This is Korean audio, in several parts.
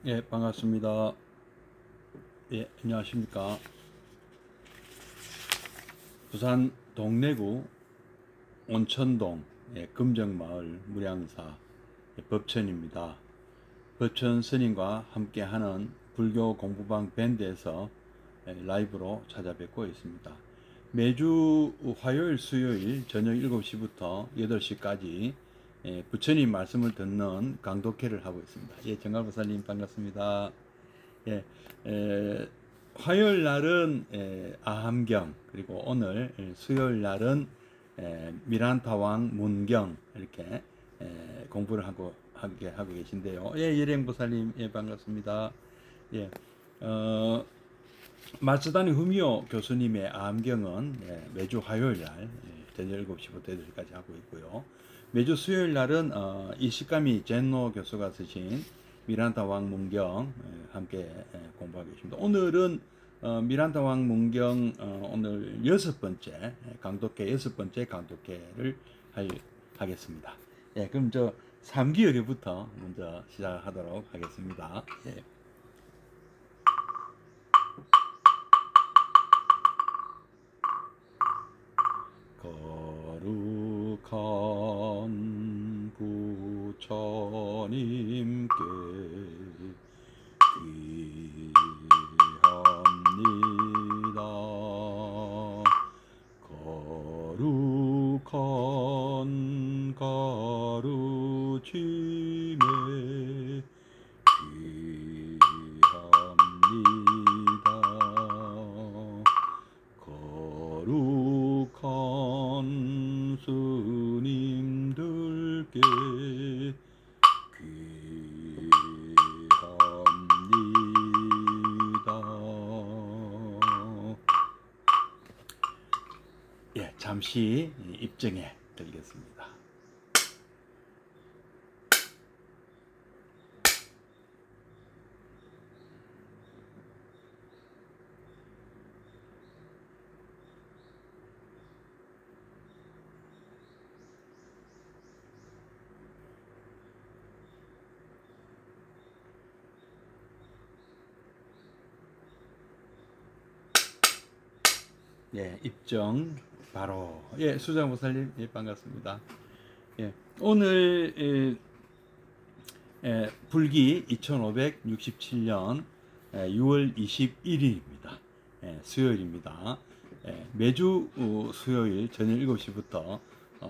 예, 반갑습니다. 예, 안녕하십니까. 부산 동래구 온천동 금정마을 무량사 법천입니다. 법천 스님과 함께하는 불교 공부방 밴드에서 라이브로 찾아뵙고 있습니다. 매주 화요일, 수요일 저녁 7시부터 8시까지 부처님 말씀을 듣는 강독회를 하고 있습니다. 예, 정갈보살님 반갑습니다. 예, 화요일 날은 아함경, 그리고 오늘 수요일 날은 미란타왕 문경 이렇게 공부를 하게 하고 계신데요. 예, 예랭보살님, 예, 반갑습니다. 예, 마츠다니 후미오 교수님의 아함경은 매주 화요일 날 저녁 7시부터 8시까지 하고 있고요. 매주 수요일 날은 이시카미 젠노 교수가 쓰신 미란타 왕 문경 함께 공부하고 계십니다. 오늘은 미란타 왕 문경 오늘 6번째 강독회 6번째 강독회를 하겠습니다. 예, 그럼 저 3기열부터 먼저 시작하도록 하겠습니다. 예. 거룩한 부처님께 귀합니다. 거룩한 가르침에 귀합니다. 거룩한 스님들께 귀합니다. 예, 잠시 입정에 들겠습니다. 예, 입정 바로. 예, 수장보살님, 예, 반갑습니다. 예, 오늘 불기 2567년 6월 21일입니다. 수요일입니다. 매주 수요일 저녁 7시부터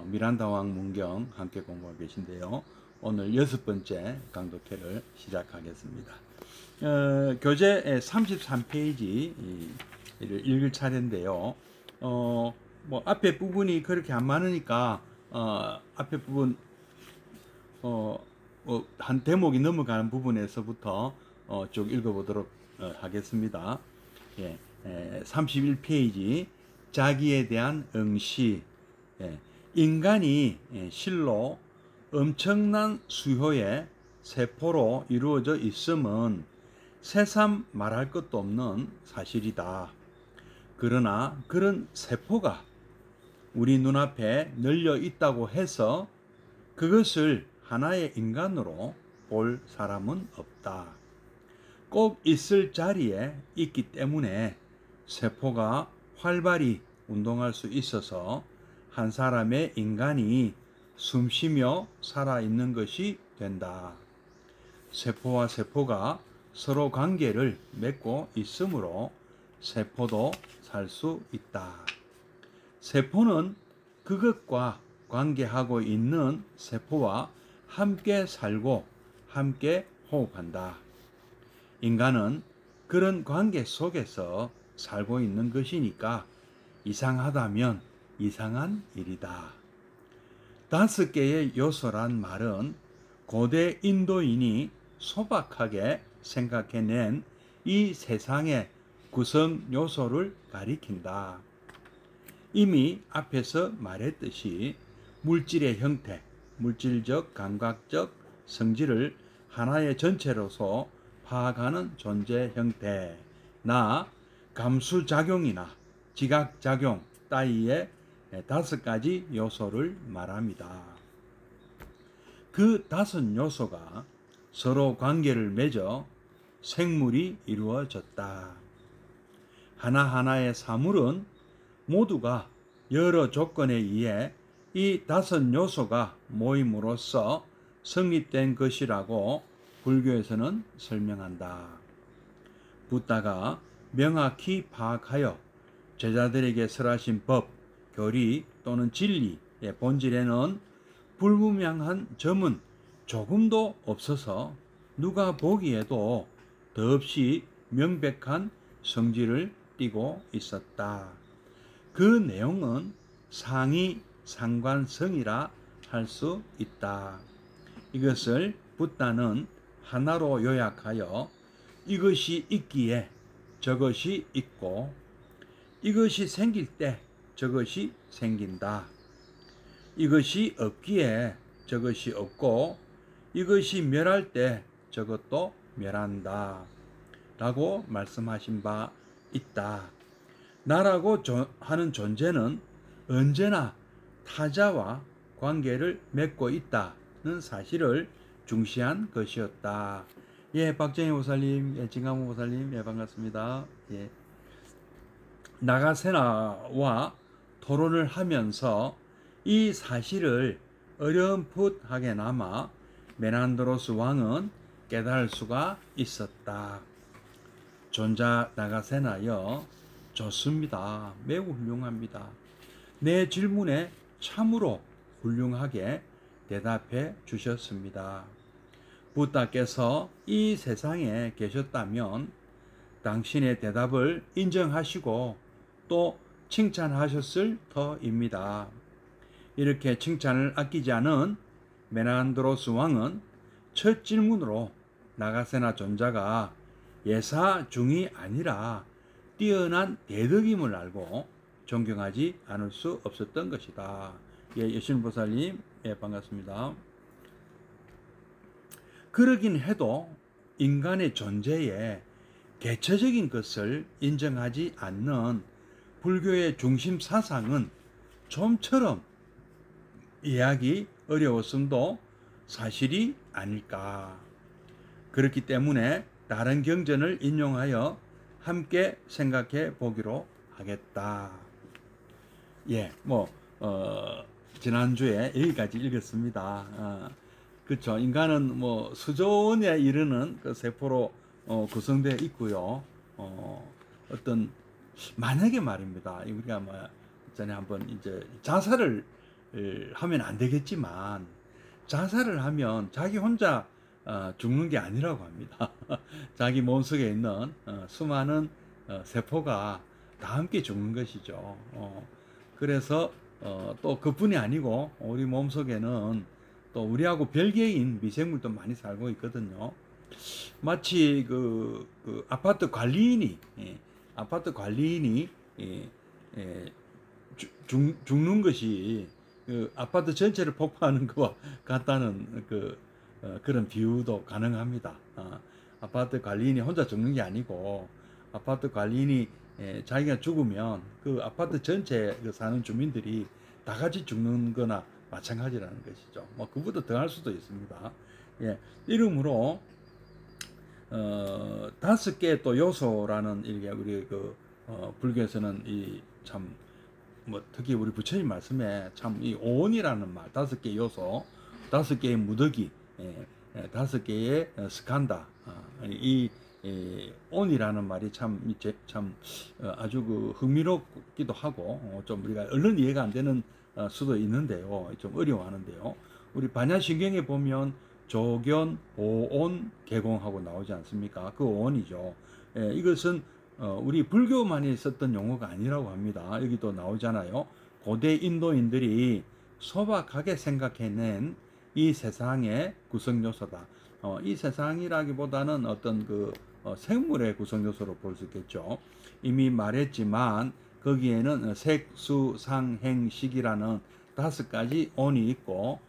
미란다왕 문경 함께 공부하고 계신데요. 오늘 6번째 강독회를 시작하겠습니다. 교재 33페이지를 읽을 차례인데요. 뭐 앞에 부분이 그렇게 안 많으니까 앞에 부분 한 대목이 넘어가는 부분에서부터 쭉 읽어보도록 하겠습니다. 예, 31페이지 자기에 대한 응시. 인간이 실로 엄청난 수효의 세포로 이루어져 있음은 새삼 말할 것도 없는 사실이다. 그러나 그런 세포가 우리 눈앞에 널려 있다고 해서 그것을 하나의 인간으로 볼 사람은 없다. 꼭 있을 자리에 있기 때문에 세포가 활발히 운동할 수 있어서 한 사람의 인간이 숨쉬며 살아있는 것이 된다. 세포와 세포가 서로 관계를 맺고 있으므로 세포도 살 수 있다. 세포는 그것과 관계하고 있는 세포와 함께 살고 함께 호흡한다. 인간은 그런 관계 속에서 살고 있는 것이니까 이상하다면 이상한 일이다. 5개의 요소란 말은 고대 인도인이 소박하게 생각해낸 이 세상의 구성 요소를 가리킨다. 이미 앞에서 말했듯이 물질의 형태, 물질적, 감각적 성질을 하나의 전체로서 파악하는 존재 형태나 감수작용이나 지각작용 따위의 5가지 요소를 말합니다. 그 5 요소가 서로 관계를 맺어 생물이 이루어졌다. 하나하나의 사물은 모두가 여러 조건에 의해 이 5 요소가 모임으로써 성립된 것이라고 불교에서는 설명한다. 붓다가 명확히 파악하여 제자들에게 설하신 법, 교리 또는 진리의 본질에는 불분명한 점은 조금도 없어서 누가 보기에도 더없이 명백한 성질을 띠고 있었다. 그 내용은 상이 상관성이라 할 수 있다. 이것을 붓다는 하나로 요약하여 이것이 있기에 저것이 있고 이것이 생길 때 저것이 생긴다. 이것이 없기에 저것이 없고 이것이 멸할 때 저것도 멸한다. 라고 말씀하신 바 있다. 나라고 하는 존재는 언제나 타자와 관계를 맺고 있다는 사실을 중시한 것이었다. 예, 박정희 보살님, 예, 진강모 보살님, 예, 반갑습니다. 예. 나가세나와 토론을 하면서 이 사실을 어렴풋하게나마 메난드로스 왕은 깨달을 수가 있었다. 존자 나가세나여, 좋습니다. 매우 훌륭합니다. 내 질문에 참으로 훌륭하게 대답해 주셨습니다. 붓다께서 이 세상에 계셨다면 당신의 대답을 인정하시고 또 칭찬하셨을 터입니다. 이렇게 칭찬을 아끼지 않은 메난드로스 왕은 첫 질문으로 나가세나 존자가 예사중이 아니라 뛰어난 대덕임을 알고 존경하지 않을 수 없었던 것이다. 예, 여신보살님, 예, 반갑습니다. 그러긴 해도 인간의 존재에 개체적인 것을 인정하지 않는 불교의 중심 사상은 좀처럼 이해하기 어려웠음도 사실이 아닐까. 그렇기 때문에 다른 경전을 인용하여 함께 생각해 보기로 하겠다. 예, 지난주에 여기까지 읽었습니다. 그렇죠. 인간은 수조 원에 이르는 그 세포로 구성되어 있고요. 어떤 만약에 말입니다. 우리가 전에 한번 이제 자살을 하면 안 되겠지만 자살을 하면 자기 혼자 죽는 게 아니라고 합니다. 자기 몸속에 있는 수많은 세포가 다 함께 죽는 것이죠. 그래서 또 그뿐이 아니고 우리 몸속에는 또 우리하고 별개인 미생물도 많이 살고 있거든요. 마치 그 아파트 관리인이 죽는 것이 그 아파트 전체를 폭파하는 것과 같다는 그런 비유도 가능합니다. 아파트 관리인이 혼자 죽는 게 아니고 아파트 관리인이 자기가 죽으면 그 아파트 전체에 사는 주민들이 다 같이 죽는 거나 마찬가지라는 것이죠. 그보다 더 할 수도 있습니다. 예, 이러므로 5개의 또 요소라는 이게 우리 불교에서는 특히 우리 부처님 말씀에 참 이 오온이라는 말, 5개의 요소, 5개의 무더기, 5개의 스칸다, 이 온이라는 말이 참 아주 흥미롭기도 하고 좀 우리가 얼른 이해가 안 되는 수도 있는데요. 좀 어려워하는데요. 우리 반야신경에 보면 조견, 보온, 개공하고 나오지 않습니까? 그 오온이죠. 이것은 우리 불교만이 썼던 용어가 아니라고 합니다. 여기도 나오잖아요. 고대 인도인들이 소박하게 생각해낸 이 세상의 구성 요소다. 이 세상이라기보다는 어떤 생물의 구성 요소로 볼 수 있겠죠. 이미 말했지만 거기에는 색, 수, 상, 행, 식이라는 5가지 온이 있고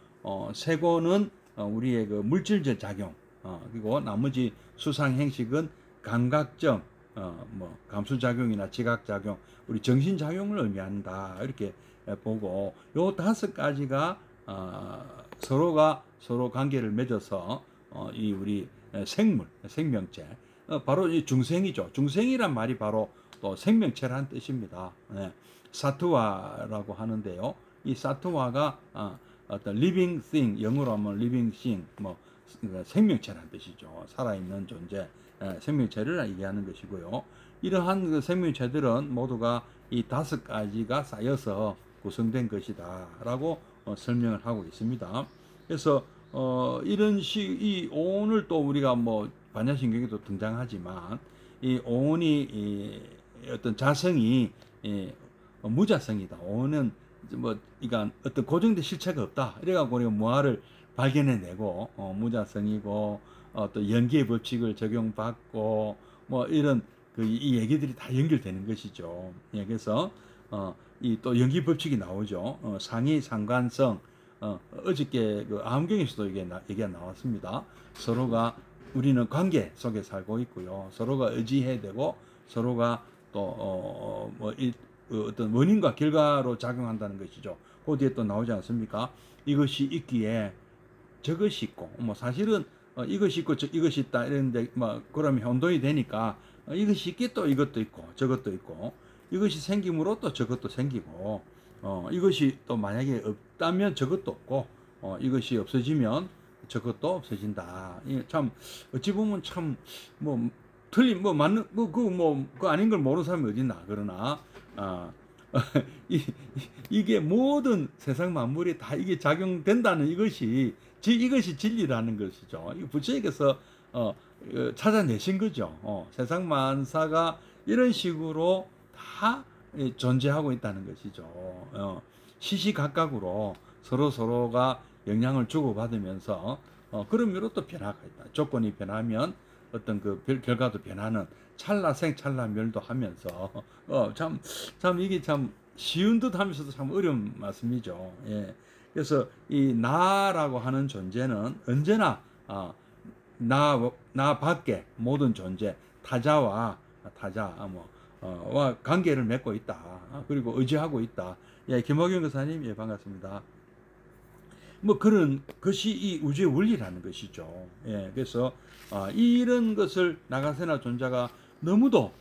색온은 우리의 물질적 작용, 그리고 나머지 수상, 행식은 감각적 감수작용이나 지각작용, 우리 정신작용을 의미한다. 이렇게 보고 요 5가지가 서로 관계를 맺어서 이 우리 생물, 생명체, 바로 이 중생이죠. 중생이란 말이 바로 또 생명체라는 뜻입니다. 네. 사투와라고 하는데요. 이 사투와가 어떤 living thing, 영어로 하면 living thing, 뭐 생명체라는 뜻이죠. 살아있는 존재, 생명체를 얘기하는 것이고요. 이러한 그 생명체들은 모두가 이 5가지가 쌓여서 구성된 것이다라고 설명을 하고 있습니다. 그래서 이런 이 오온을 또 우리가 뭐 반야신경에도 등장하지만 이 오온이 어떤 자성이 무자성이다. 오온은 뭐 그러니까 어떤 고정된 실체가 없다. 이래갖고 우리가 무아를 발견해내고 무자성이고 또 연기의 법칙을 적용받고 뭐 이런 이 얘기들이 다 연결되는 것이죠. 예, 그래서 이 또 연기 법칙이 나오죠. 상이 상관성. 어저께 그 아함경에서도 이게 얘기가 나왔습니다. 서로가 우리는 관계 속에 살고 있고요. 서로가 의지해야 되고 서로가 또 어떤 원인과 결과로 작용한다는 것이죠. 그 뒤에 또 나오지 않습니까? 이것이 있기에 저것이 있고, 뭐 사실은 이것이 있고 이것이 있다 이랬는데 뭐 그러면 혼동이 되니까 이것이 있기 또 이것도 있고 저것도 있고, 이것이 생김으로 또 저것도 생기고, 이것이 또 만약에 없다면 저것도 없고, 이것이 없어지면 저것도 없어진다. 참 어찌 보면 참 뭐 틀린 뭐 맞는 그 아닌 걸 모르는 사람이 어딨나. 그러나 이게 모든 세상 만물이 다 이게 작용된다는 이것이 진리라는 것이죠. 이 부처님께서 찾아내신 거죠. 세상 만사가 이런 식으로 다 존재하고 있다는 것이죠. 시시각각으로 서로가 영향을 주고받으면서 그런 면으로 또 변화가 있다. 조건이 변하면 어떤 그 결과도 변하는 찰나생찰나멸도 하면서 참 이게 참 쉬운 듯 하면서도 참 어려운 말씀이죠. 예. 그래서 이 나라고 하는 존재는 언제나 나 밖에 모든 존재 타자와 와 관계를 맺고 있다. 그리고 의지하고 있다. 예, 김학용 교사님, 예, 반갑습니다. 뭐 그런 것이 이 우주의 원리라는 것이죠. 예, 그래서 이런 것을 나가세나 존자가 너무도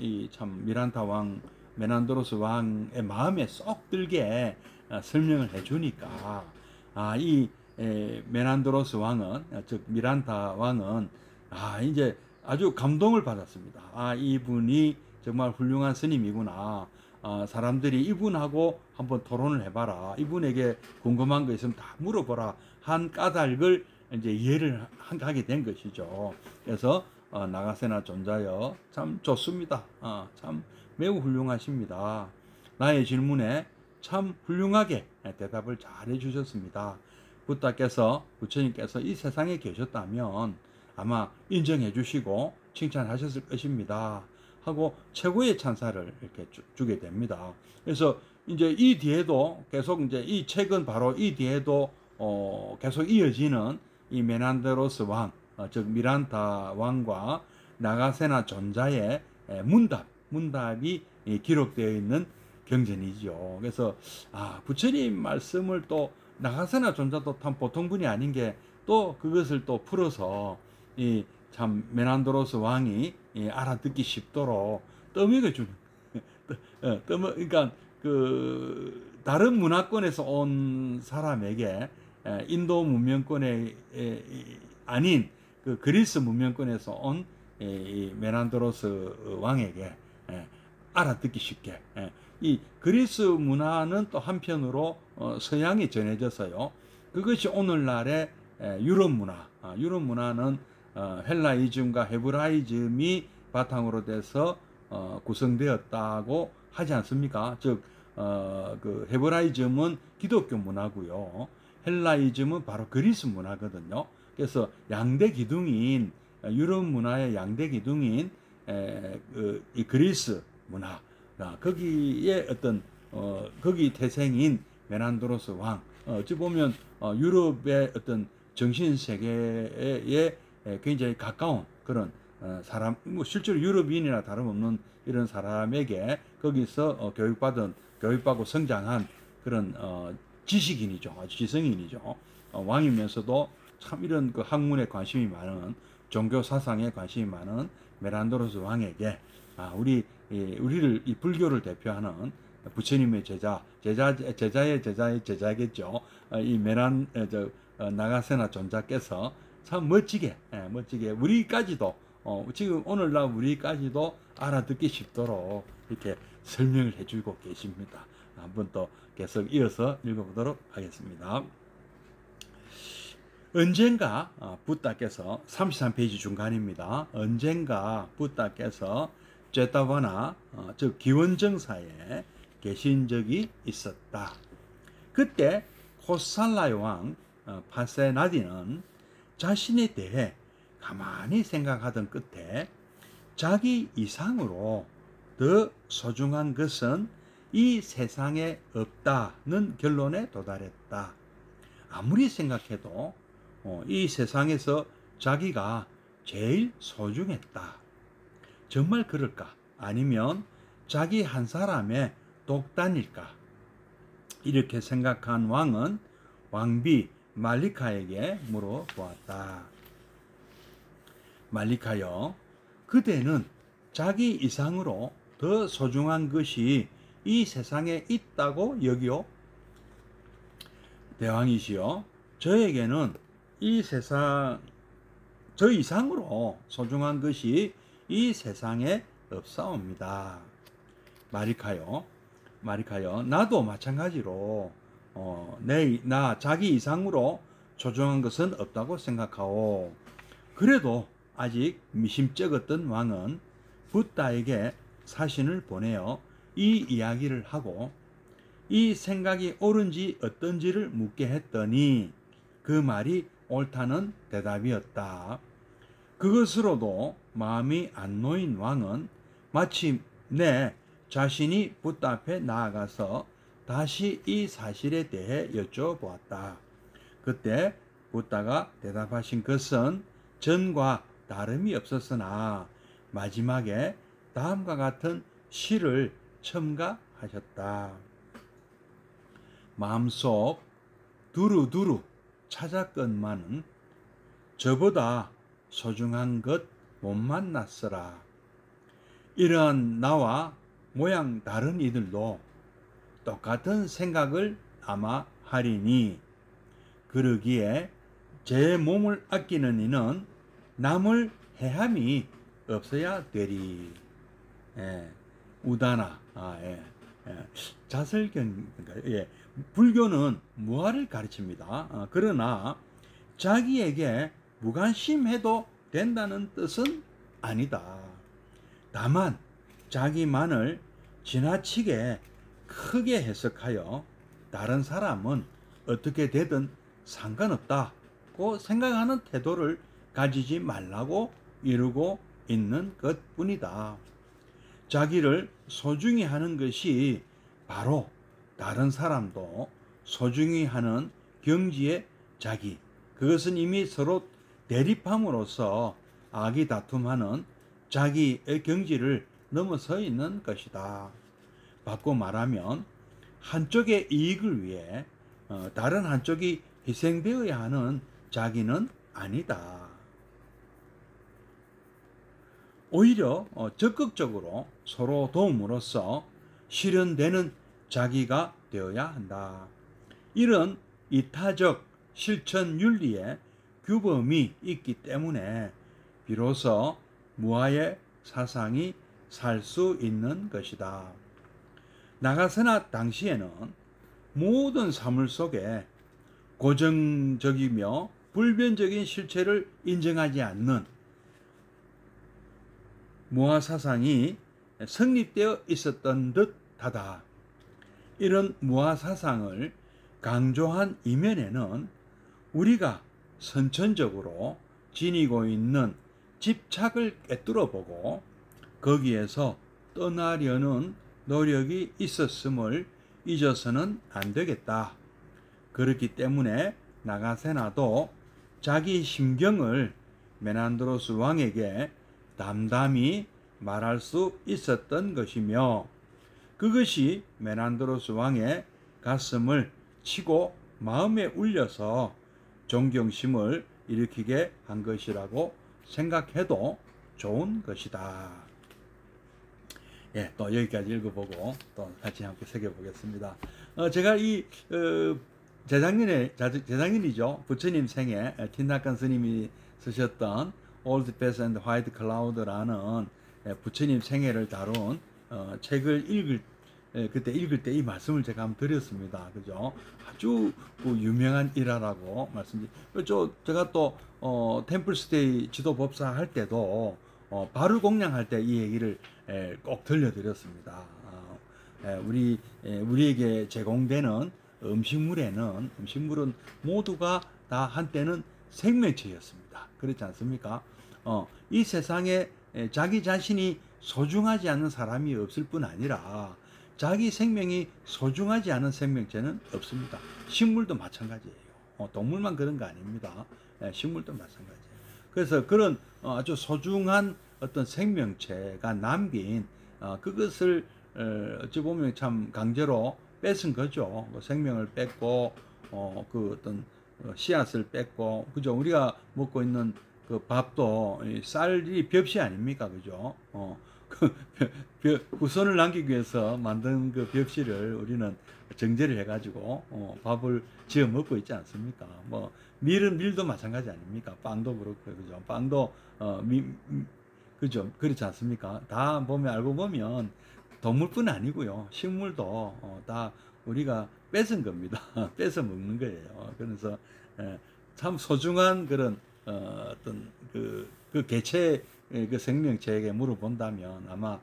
이 참 미란타 왕, 메난드로스 왕의 마음에 쏙 들게 설명을 해주니까 이 메난드로스 왕은, 즉 미란타 왕은 이제 아주 감동을 받았습니다. 이분이 정말 훌륭한 스님이구나. 사람들이 이분하고 한번 토론을 해봐라. 이분에게 궁금한 거 있으면 다 물어보라. 한 까닭을 이제 이해를 하게 된 것이죠. 그래서 나가세나 존자여 참 좋습니다. 참 매우 훌륭하십니다. 나의 질문에 참 훌륭하게 대답을 잘 해주셨습니다. 부처님께서 이 세상에 계셨다면 아마 인정해 주시고 칭찬하셨을 것입니다. 하고 최고의 찬사를 이렇게 주게 됩니다. 그래서 이제 이 뒤에도 계속 이제 이 책은 바로 이 뒤에도 계속 이어지는 이 메난드로스 왕, 즉 미란타 왕과 나가세나 존자의 문답이 기록되어 있는 경전이죠. 그래서 부처님 말씀을 또 나가세나 존자도 참 보통 분이 아닌 게 또 그것을 또 풀어서 이 참 메난드로스 왕이 알아듣기 쉽도록 떠먹여 주는 그러니까 그 다른 문화권에서 온 사람에게 인도 문명권에 아닌 그 그리스 문명권에서 온 메난드로스 왕에게 알아듣기 쉽게, 이 그리스 문화는 또 한편으로 서양에 전해져서요. 그것이 오늘날의 유럽 문화는 헬라이즘과 헤브라이즘이 바탕으로 돼서 구성되었다고 하지 않습니까? 즉 그 헤브라이즘은 기독교 문화고요. 헬라이즘은 바로 그리스 문화거든요. 그래서 양대 기둥인 유럽 문화의 양대 기둥인 이 그리스 문화, 거기에 어떤 거기 태생인 메난드로스 왕, 어찌 보면 유럽의 어떤 정신 세계에 굉장히 가까운 그런 사람, 뭐 실제로 유럽인이나 다름없는 이런 사람에게 거기서 교육받고 성장한 그런 지식인이죠. 아주 지성인이죠. 왕이면서도 참 이런 그 학문에 관심이 많은 종교 사상에 관심이 많은 메란도로스 왕에게 우리를 이 불교를 대표하는 부처님의 제자의 제자겠죠. 이 나가세나 존자께서 참 멋지게 우리까지도 지금 오늘날 우리까지도 알아듣기 쉽도록 이렇게 설명을 해주고 계십니다. 한번 또 계속 이어서 읽어보도록 하겠습니다. 언젠가 부다께서 33페이지 중간입니다. 언젠가 부다께서 제타바나 즉 기원정사에 계신 적이 있었다. 그때 코살라의 왕 파세나디는 자신에 대해 가만히 생각하던 끝에 자기 이상으로 더 소중한 것은 이 세상에 없다는 결론에 도달했다. 아무리 생각해도 이 세상에서 자기가 제일 소중했다. 정말 그럴까? 아니면 자기 한 사람의 독단일까? 이렇게 생각한 왕은 왕비 말리카에게 물어보았다. 말리카여, 그대는 자기 이상으로 더 소중한 것이 이 세상에 있다고 여기오? 대왕이시여, 저에게는 이 세상 저 이상으로 소중한 것이 이 세상에 없사옵니다. 마리카요, 나도 마찬가지로 나 자기 이상으로 소중한 것은 없다고 생각하오. 그래도 아직 미심쩍었던 왕은 부다에게 사신을 보내어 이 이야기를 하고 이 생각이 옳은지 어떤지를 묻게 했더니 그 말이 옳다는 대답이었다. 그것으로도 마음이 안 놓인 왕은 마침내 자신이 부다 앞에 나아가서 다시 이 사실에 대해 여쭤보았다. 그때 부다가 대답하신 것은 전과 다름이 없었으나 마지막에 다음과 같은 시를 첨가하셨다. 마음속 두루두루 찾았건만은 저보다 소중한 것 못 만났으라. 이러한 나와 모양 다른 이들도 똑같은 생각을 아마 하리니 그러기에 제 몸을 아끼는 이는 남을 해함이 없어야 되리. 우다나 자설경인가요? 불교는 무아를 가르칩니다. 그러나 자기에게 무관심해도 된다는 뜻은 아니다. 다만 자기만을 지나치게 크게 해석하여 다른 사람은 어떻게 되든 상관없다고 생각하는 태도를 가지지 말라고 이루고 있는 것뿐이다. 자기를 소중히 하는 것이 바로 다른 사람도 소중히 하는 경지의 자기, 그것은 이미 서로 대립함으로써 아기다툼하는 자기의 경지를 넘어서 있는 것이다. 바꿔 말하면 한쪽의 이익을 위해 다른 한쪽이 희생되어야 하는 자기는 아니다. 오히려 적극적으로 서로 도움으로써 실현되는 자기가 되어야 한다. 이런 이타적 실천 윤리에 규범이 있기 때문에 비로소 무아의 사상이 살 수 있는 것이다. 나가세나 당시에는 모든 사물 속에 고정적이며 불변적인 실체를 인정하지 않는 무아 사상이 성립되어 있었던 듯하다. 이런 무아 사상을 강조한 이면에는 우리가 선천적으로 지니고 있는 집착을 꿰뚫어보고 거기에서 떠나려는 노력이 있었음을 잊어서는 안 되겠다. 그렇기 때문에 나가세나도 자기 심경을 메난드로스 왕에게 담담히 말할 수 있었던 것이며 그것이 메난드로스 왕의 가슴을 치고 마음에 울려서 존경심을 일으키게 한 것이라고 생각해도 좋은 것이다. 예, 또 여기까지 읽어보고 또 같이 함께 새겨보겠습니다. 제가 재작년이죠. 부처님 생에 틴나칸 스님이 쓰셨던 Old Path and White Cloud라는 부처님 생애를 다룬 책을 그때 읽을 때 이 말씀을 제가 한번 드렸습니다. 그죠? 아주 유명한 일화라고 말씀드렸죠. 제가 또 템플스테이 지도법사 할 때도 발을 공양할 때 이 얘기를 꼭 들려드렸습니다. 우리에게 제공되는 음식물은 모두가 다 한때는 생명체였습니다. 그렇지 않습니까? 이 세상에 자기 자신이 소중하지 않은 사람이 없을 뿐 아니라 자기 생명이 소중하지 않은 생명체는 없습니다. 식물도 마찬가지예요. 동물만 그런 거 아닙니다. 식물도 마찬가지예요. 그래서 그런 아주 소중한 어떤 생명체가 남긴 그것을 어찌 보면 참 강제로 뺏은 거죠. 생명을 뺏고 그 어떤 씨앗을 뺏고, 그죠? 우리가 먹고 있는 그 밥도 쌀이 벽시 아닙니까, 그죠? 후손을 남기기 위해서 만든 그 벽시를 우리는 정제를 해가지고 밥을 지어 먹고 있지 않습니까? 뭐 밀도 마찬가지 아닙니까? 빵도 그렇고, 그죠? 빵도 그죠? 그렇지 않습니까? 다 보면 알고 보면 동물뿐 아니고요, 식물도 다 우리가 뺏은 겁니다. 뺏어 먹는 거예요. 그래서 참 소중한 그런 어떤 그 개체 그 생명체에게 물어본다면 아마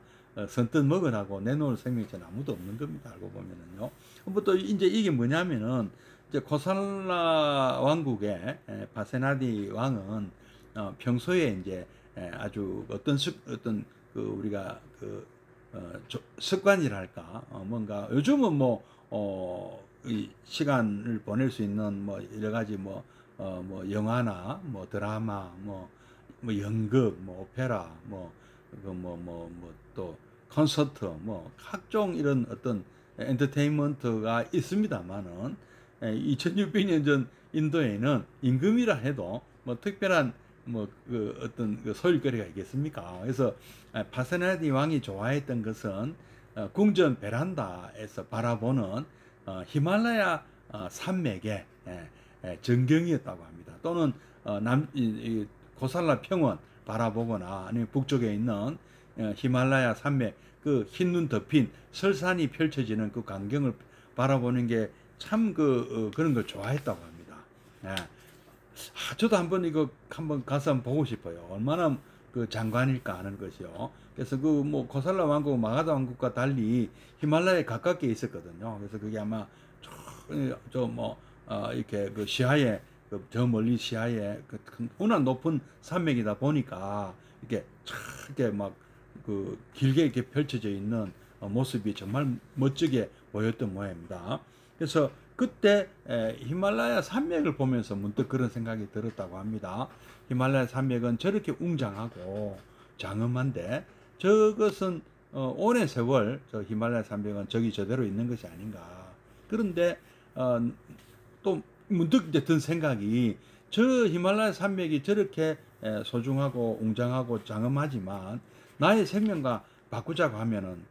선뜻 먹으라고 내놓을 생명체는 아무도 없는 겁니다. 알고 보면은요. 뭐 또 이제 이게 뭐냐면은 이제 코살라 왕국의 파세나디 왕은 평소에 이제 아주 어떤 그 우리가 그 습관이랄까 뭔가 요즘은 이 시간을 보낼 수 있는 뭐 여러 가지 뭐 영화나 뭐 드라마 뭐 연극 뭐 오페라 또 콘서트 뭐 각종 이런 어떤 엔터테인먼트가 있습니다만은 2600년 전 인도에는 임금이라 해도 뭐 특별한 그 어떤 그 소일거리가 있겠습니까? 그래서 파세나디 왕이 좋아했던 것은 궁전 베란다에서 바라보는 히말라야 산맥의 전경이었다고 합니다. 또는 고살라 평원 바라보거나 아니면 북쪽에 있는 히말라야 산맥 그 흰눈 덮인 설산이 펼쳐지는 그 광경을 바라보는 게 참 그런 걸 좋아했다고 합니다. 저도 한번 가서 한번 보고 싶어요. 얼마나 그 장관일까 하는 것이요. 그래서 고살라 왕국, 마가다 왕국과 달리 히말라야에 가깝게 있었거든요. 그래서 그게 아마 이렇게 그 시야에 저 멀리 시야에 워낙 높은 산맥이다 보니까 이렇게 막 그 길게 이렇게 펼쳐져 있는 모습이 정말 멋지게 보였던 모양입니다. 그래서 그때 히말라야 산맥을 보면서 문득 그런 생각이 들었다고 합니다. 히말라야 산맥은 저렇게 웅장하고 장엄한데 저것은 오랜 세월 저 히말라야 산맥은 저대로 있는 것이 아닌가. 그런데 또 문득 이제 든 생각이 저 히말라야 산맥이 저렇게 소중하고 웅장하고 장엄하지만 나의 생명과 바꾸자고 하면은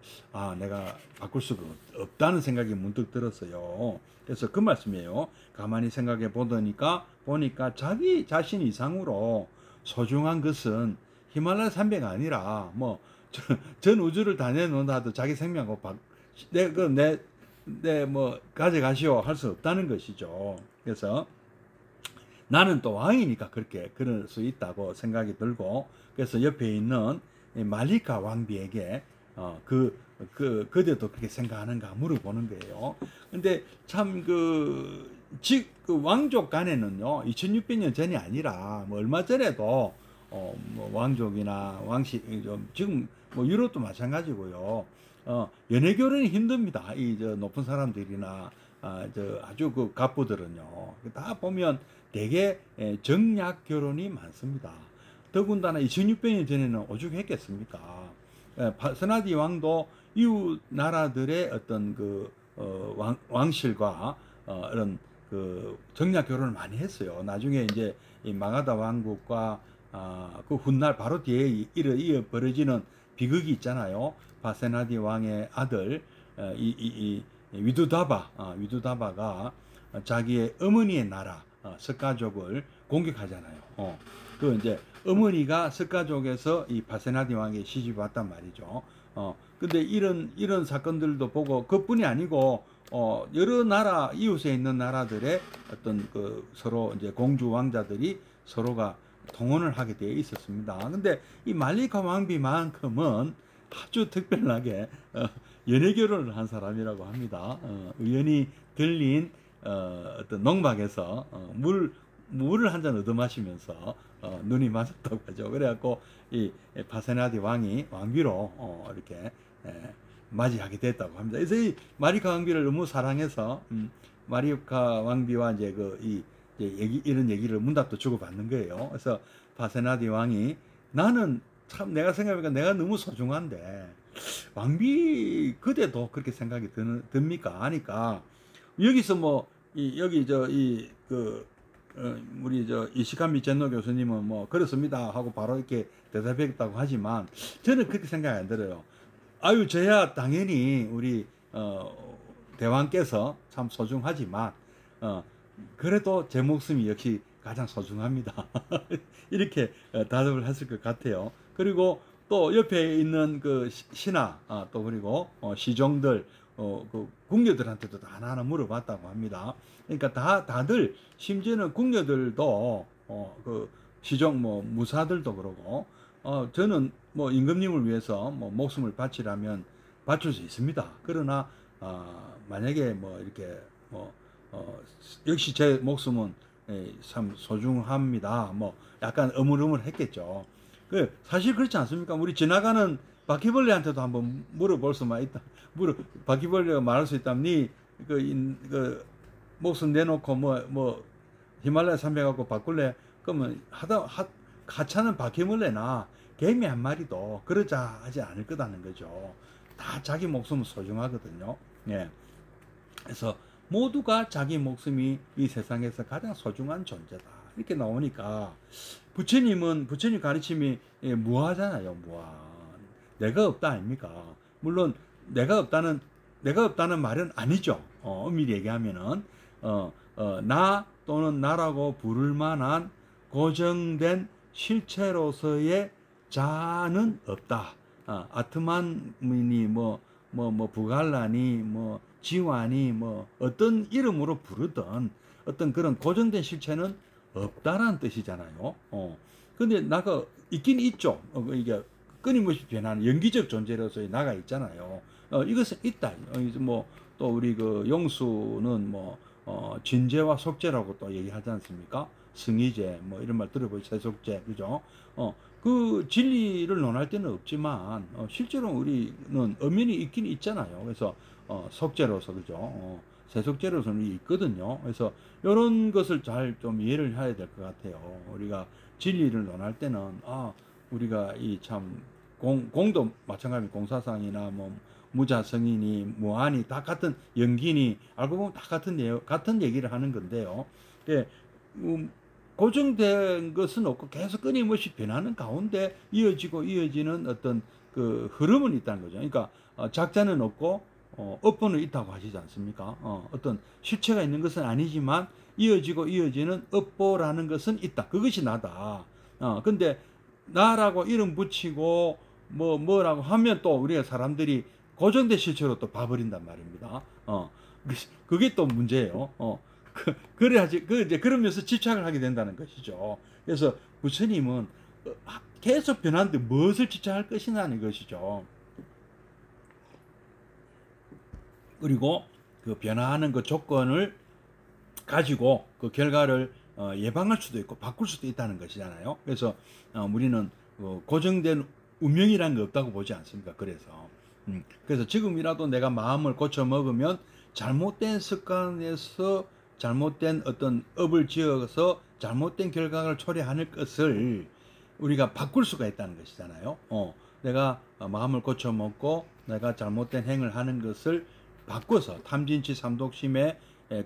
내가 바꿀 수가 없다는 생각이 문득 들었어요. 그래서 그 말씀이에요. 가만히 생각해 보니까 자기 자신 이상으로 소중한 것은 히말라야 산맥이 아니라 전 우주를 다 내놓는다도 자기 생명하고 가져가시오 할 수 없다는 것이죠. 그래서 나는 또 왕이니까 그럴 수 있다고 생각이 들고, 그래서 옆에 있는 말리카 왕비에게 그대도 그렇게 생각하는가 물어보는 거예요. 근데 참 그 왕족 간에는요 2600년 전이 아니라 얼마 전에도 왕족이나 왕실 지금 유럽도 마찬가지고요. 연애 결혼이 힘듭니다. 높은 사람들이나 아주 그 갑부들은요. 다 보면 대개 정략 결혼이 많습니다. 더군다나 2600년 전에는 오죽했겠습니까? 파세나디 왕도 이웃 나라들의 어떤 왕실과 이런 정략 결혼을 많이 했어요. 나중에 이제 이 마가다 왕국과 그 훗날 바로 뒤에 이어 벌어지는 비극이 있잖아요. 바세나디 왕의 아들 위두다바가 자기의 어머니의 나라 석가족을 공격하잖아요. 그 이제 어머니가 석가족에서 이 바세나디 왕에 시집 왔단 말이죠. 근데 이런 사건들도 보고 그뿐이 아니고 여러 나라 이웃에 있는 나라들의 어떤 그 서로 이제 공주 왕자들이 서로가 통혼을 하게 되어 있었습니다. 근데 이 말리카 왕비만큼은 아주 특별하게 연애 결혼을 한 사람이라고 합니다. 우연히 들린 어떤 농막에서 물을 한 잔 얻어 마시면서 눈이 맞았다고 하죠. 그래갖고 이 바세나디 왕이 왕비로 이렇게 맞이하게 됐다고 합니다. 그래서 이 마리카 왕비를 너무 사랑해서 마리카 왕비와 이제 이런 얘기를 문답도 주고받는 거예요. 그래서 바세나디 왕이 나는 참 내가 생각해보니까 내가 너무 소중한데 왕비 그대도 그렇게 생각이 듭니까? 하니까 여기서 뭐 우리 이시카미 젠노 교수님은 뭐 그렇습니다 하고 바로 이렇게 대답했다고 하지만 저는 그렇게 생각이 안 들어요. 아유 저야 당연히 우리 대왕께서 참 소중하지만 그래도 제 목숨이 역시 가장 소중합니다. 이렇게 대답을 했을 것 같아요. 그리고 또 옆에 있는 그 신하 또 그리고 시종들 그 궁녀들한테도 하나하나 물어봤다고 합니다. 그러니까 다들 심지어는 궁녀들도 그 시종 뭐 무사들도 그러고 저는 뭐 임금님을 위해서 뭐 목숨을 바치라면 바칠 수 있습니다. 그러나 만약에 뭐 이렇게 역시 제 목숨은 참 소중합니다. 뭐 약간 어물어물했겠죠. 사실 그렇지 않습니까? 우리 지나가는 바퀴벌레한테도 한번 물어볼 수만 있다. 바퀴벌레가 말할 수 있다면 그 목숨 내놓고 뭐 히말라야 산맥 갖고 바꿀래? 그러면 하찮은 바퀴벌레나 개미 한 마리도 그러자 하지 않을 거다는 거죠. 다 자기 목숨은 소중하거든요. 예. 그래서 모두가 자기 목숨이 이 세상에서 가장 소중한 존재다. 이렇게 나오니까 부처님 가르침이 무하잖아요. 무하. 내가 없다 아닙니까? 물론 내가 없다는 말은 아니죠. 엄밀히 얘기하면은 나 또는 나라고 부를 만한 고정된 실체로서의 자는 없다. 아트만이 뭐 부갈라니 뭐 지완이 뭐 어떤 이름으로 부르던 어떤 그런 고정된 실체는 없다라는 뜻이잖아요. 근데 나가 있긴 있죠. 이게 끊임없이 변하는 영기적 존재로서의 나가 있잖아요. 이것은 있다. 뭐 또 우리 그 용수는 뭐 진재와 속재라고 또 얘기하지 않습니까? 승의제 뭐 이런 말 들어보죠. 세속제 그죠? 그 진리를 논할 때는 없지만 실제로 우리는 엄연히 있긴 있잖아요. 그래서 속죄로서 그죠? 세속죄로서는 있거든요. 그래서 이런 것을 잘 좀 이해를 해야 될 것 같아요. 우리가 진리를 논할 때는 우리가 이 참 공도 마찬가지 공사상이나 뭐 무자성이니 무한이 다 같은 연기니 알고 보면 다 같은 얘기를 하는 건데요. 예, 고정된 것은 없고 계속 끊임없이 변하는 가운데 이어지는 어떤 그 흐름은 있다는 거죠. 그러니까 작자는 없고 업보는 있다고 하시지 않습니까? 어떤 실체가 있는 것은 아니지만 이어지는 업보라는 것은 있다. 그것이 나다. 근데 나라고 이름 붙이고 뭐라고 하면 또 우리가 사람들이 고정된 실체로 또 봐버린단 말입니다. 그게 또 문제예요. 그래야지 이제 그러면서 집착을 하게 된다는 것이죠. 그래서 부처님은 계속 변하는데 무엇을 집착할 것이냐는 것이죠. 그리고 그 변화하는 그 조건을 가지고 그 결과를 예방할 수도 있고 바꿀 수도 있다는 것이잖아요. 그래서 우리는 고정된 운명이라는 게 없다고 보지 않습니까? 그래서 지금이라도 내가 마음을 고쳐 먹으면 잘못된 습관에서 잘못된 어떤 업을 지어서 잘못된 결과를 초래하는 것을 우리가 바꿀 수가 있다는 것이잖아요. 내가 마음을 고쳐 먹고 내가 잘못된 행을 하는 것을 바꿔서 탐진치 삼독심에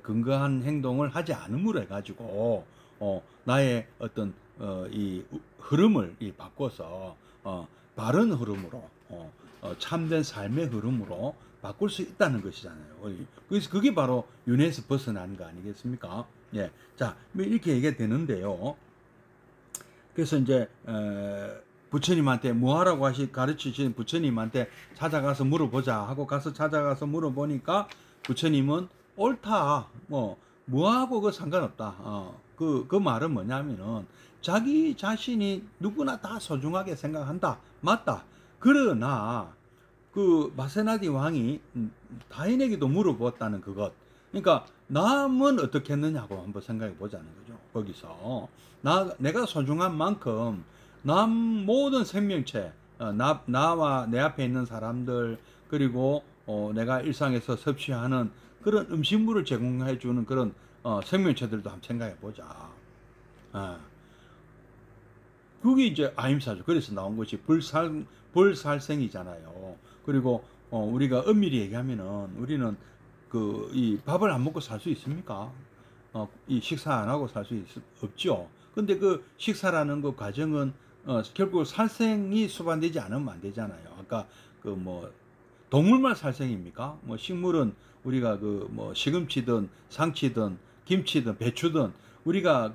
근거한 행동을 하지 않음으로 해가지고 나의 어떤 이 흐름을 바꿔서 바른 흐름으로 참된 삶의 흐름으로 바꿀 수 있다는 것이잖아요. 그래서 그게 바로 윤회에서 벗어나는 거 아니겠습니까? 예, 자 이렇게 얘기가 되는데요. 그래서 이제 부처님한테 뭐하라고 가르치신 부처님한테 찾아가서 물어보자 하고 가서 찾아가서 물어보니까 부처님은 옳다, 뭐하고 그 상관없다. 그 말은 뭐냐면은 자기 자신이 누구나 다 소중하게 생각한다. 맞다. 그러나 그 마세나디 왕이 타인에게도 물어보았다는 그것. 그러니까 남은 어떻게 했느냐고 한번 생각해 보자는 거죠. 거기서 내가 소중한 만큼 남 모든 생명체, 나와 내 앞에 있는 사람들, 그리고 내가 일상에서 섭취하는 그런 음식물을 제공해 주는 그런 생명체들도 한번 생각해 보자. 그게 이제 아임사죠. 그래서 나온 것이 불살생이잖아요. 그리고 우리가 엄밀히 얘기하면은 우리는 이 밥을 안 먹고 살 수 있습니까? 이 식사 안 하고 살 수 없죠. 근데 그 식사라는 그 과정은 결국 살생이 수반되지 않으면 안 되잖아요. 아까 그 뭐 동물만 살생입니까? 뭐 식물은 우리가 그 뭐 시금치든 상치든 김치든 배추든 우리가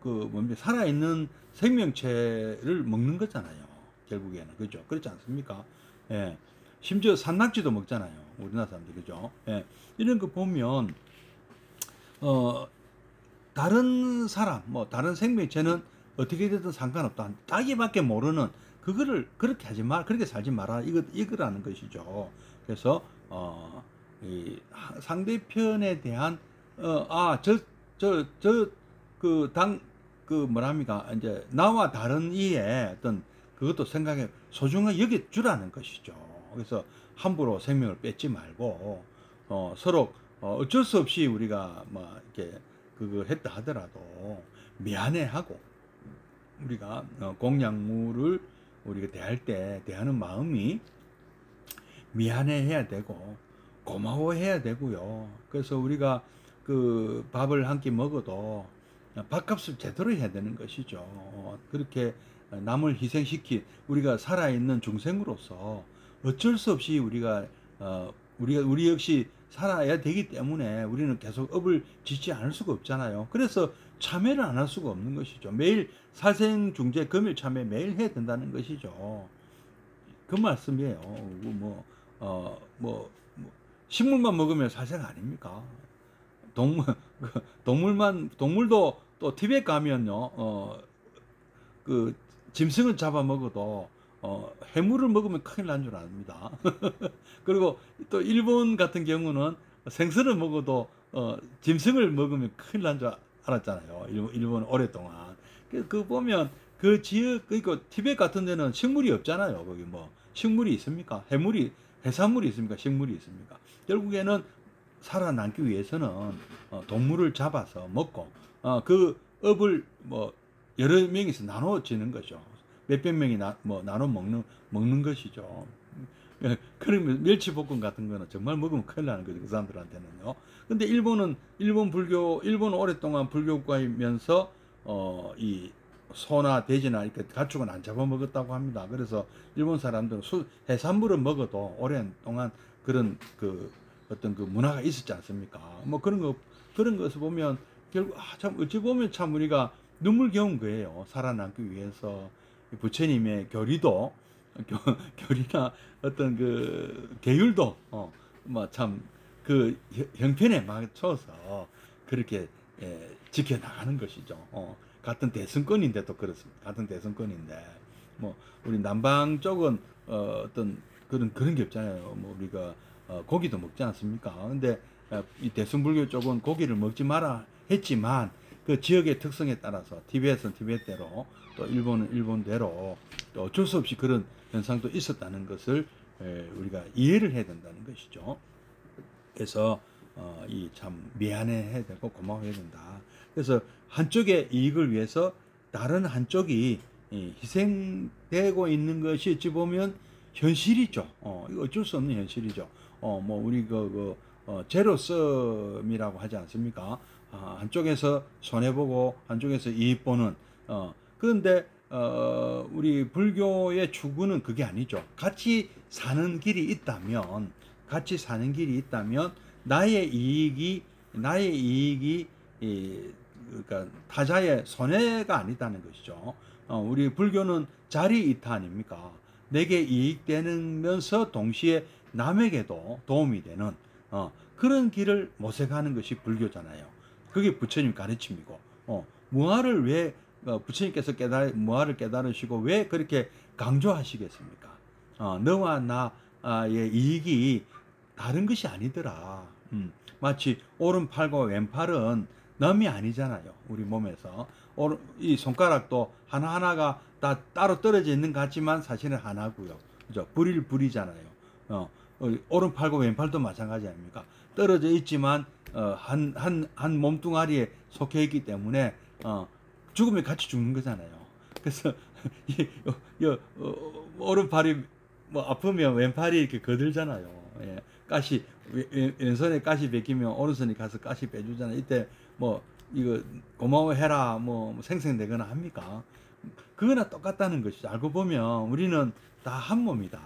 뭡니까 살아있는 생명체를 먹는 거잖아요. 결국에는 그죠? 그렇지 않습니까? 예. 심지어 산낙지도 먹잖아요. 우리나라 사람들 그죠? 예. 이런 거 보면 다른 사람 다른 생명체는 어떻게 되든 상관없다. 자기밖에 모르는 그거를 그렇게 하지 말, 그렇게 살지 마라. 이거라는 것이죠. 그래서 이 상대편에 대한 뭐랍니까 이제 나와 다른 이의 어떤 그것도 생각해 소중하게 여겨 주라는 것이죠. 그래서 함부로 생명을 뺏지 말고 서로 어쩔 수 없이 우리가 뭐 이렇게 그거 했다 하더라도 미안해하고 우리가 공약물을 우리가 대하는 마음이 미안해해야 되고 고마워해야 되고요. 그래서 우리가 그 밥을 한 끼 먹어도 밥값을 제대로 해야 되는 것이죠. 그렇게 남을 희생시킨 우리가 살아있는 중생으로서 어쩔 수 없이 우리 역시 살아야 되기 때문에 우리는 계속 업을 짓지 않을 수가 없잖아요. 그래서 참회를 안 할 수가 없는 것이죠. 매일 사생중재 금일 참회 매일 해야 된다는 것이죠. 그 말씀이에요. 식물만 먹으면 살생 아닙니까? 동물도 또 티베트 가면요, 그 짐승을 잡아 먹어도 해물을 먹으면 큰일 난 줄 압니다. 그리고 또 일본 같은 경우는 생선을 먹어도 짐승을 먹으면 큰일 난 줄 알았잖아요. 일본 오랫동안. 그 보면 그 지역 그러니까 티베트 같은 데는 식물이 없잖아요. 거기 뭐 식물이 있습니까? 해산물이 있습니까? 식물이 있습니까? 결국에는 살아남기 위해서는 동물을 잡아서 먹고 그 업을 뭐 여러 명이서 나눠지는 거죠. 몇백 명이 나눠 먹는 것이죠. 그러면 멸치볶음 같은 거는 정말 먹으면 큰일 나는 거죠. 그 사람들한테는요. 근데 일본은 일본 오랫동안 불교국가이면서 이 소나 돼지나 이렇게 가축은 안 잡아먹었다고 합니다. 그래서 일본 사람들은 해산물을 먹어도 오랜 동안 그런 어떤 그 문화가 있었지 않습니까? 뭐 그런 것을 보면 결국 참 어찌 보면 참 우리가 눈물겨운 거예요. 살아남기 위해서 부처님의 교리나 어떤 그 계율도 뭐 참 그 형편에 맞춰서 그렇게 지켜나가는 것이죠. 같은 대승권인데도 그렇습니다. 같은 대승권인데 뭐 우리 남방 쪽은 어떤 그런 게 없잖아요. 뭐 우리가 고기도 먹지 않습니까? 근데 이 대승불교 쪽은 고기를 먹지 마라 했지만 그 지역의 특성에 따라서 티베트는 티베트대로 또 일본은 일본대로 또 어쩔 수 없이 그런 현상도 있었다는 것을 우리가 이해를 해야 된다는 것이죠. 그래서 이 참 미안해야 되고 고마워해야 된다. 그래서 한쪽의 이익을 위해서 다른 한쪽이 희생되고 있는 것이 어찌 보면 현실이죠. 이거 어쩔 수 없는 현실이죠. 뭐 우리 제로섬이라고 하지 않습니까? 한쪽에서 손해보고 한쪽에서 이익 보는 그런데 우리 불교의 추구는 그게 아니죠. 같이 사는 길이 있다면, 나의 이익이 그러니까 타자의 손해가 아니다는 것이죠. 우리 불교는 자리이타 아닙니까? 내게 이익되면서 동시에 남에게도 도움이 되는 그런 길을 모색하는 것이 불교잖아요. 그게 부처님 가르침이고, 무아를 왜 부처님께서 무아를 깨달으시고 왜 그렇게 강조하시겠습니까? 너와 나의 이익이 다른 것이 아니더라. 마치 오른팔과 왼팔은 남이 아니잖아요. 우리 몸에서 이 손가락도 하나하나가 다 따로 떨어져 있는 것 같지만 사실은 하나고요. 그죠? 불이잖아요. 오른팔과 왼팔도 마찬가지 아닙니까? 떨어져 있지만 한 몸뚱아리에 속해 있기 때문에 죽으면 같이 죽는 거잖아요. 그래서 오른팔이 뭐 아프면 왼팔이 이렇게 거들잖아요. 예. 가시 왼손에 가시 베끼면 오른손이 가서 가시 빼주잖아요. 이때 뭐 이거 고마워해라 뭐 생생되거나 합니까? 그거나 똑같다는 것이죠. 알고 보면 우리는 다 한 몸이다.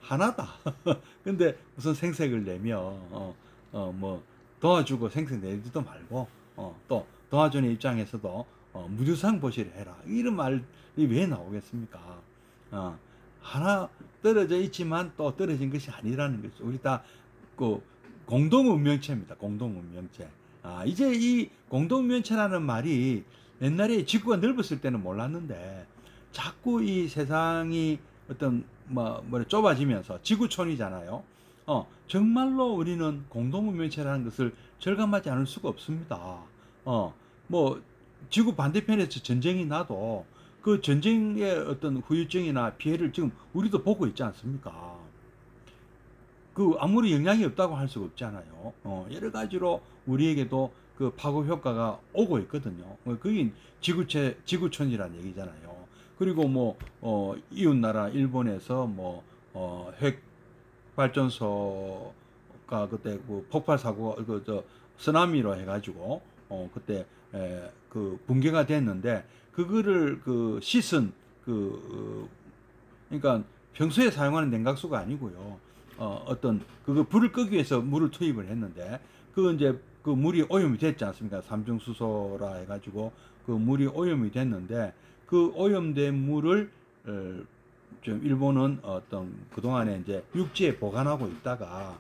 하나다. 근데 무슨 생색을 내며 뭐 도와주고 생색내지도 말고 또 도와주는 입장에서도 무주상 보시를 해라. 이런 말이 왜 나오겠습니까? 하나 떨어져 있지만 또 떨어진 것이 아니라는 거죠. 우리 다 그 공동운명체입니다. 공동운명체. 이제 이 공동운명체라는 말이 옛날에 지구가 넓었을 때는 몰랐는데 자꾸 이 세상이 어떤 좁아지면서 지구촌이잖아요. 정말로 우리는 공동운명체라는 것을 절감하지 않을 수가 없습니다. 뭐 지구 반대편에서 전쟁이 나도 그 전쟁의 어떤 후유증이나 피해를 지금 우리도 보고 있지 않습니까? 그 아무리 영향이 없다고 할 수가 없잖아요. 여러 가지로 우리에게도 그 파급 효과가 오고 있거든요. 그게 지구촌이라는 얘기잖아요. 그리고 뭐 이웃나라 일본에서 핵 발전소가 그때 그 폭발 사고가 쓰나미로 해가지고 그때 그 붕괴가 됐는데 그거를 그 씻은 그러니까 평소에 사용하는 냉각수가 아니고요. 어떤 그거 불을 끄기 위해서 물을 투입을 했는데 그 이제 그 물이 오염이 됐지 않습니까? 삼중수소라 해가지고 그 물이 오염이 됐는데 그 오염된 물을 좀 일본은 어떤 그동안에 이제 육지에 보관하고 있다가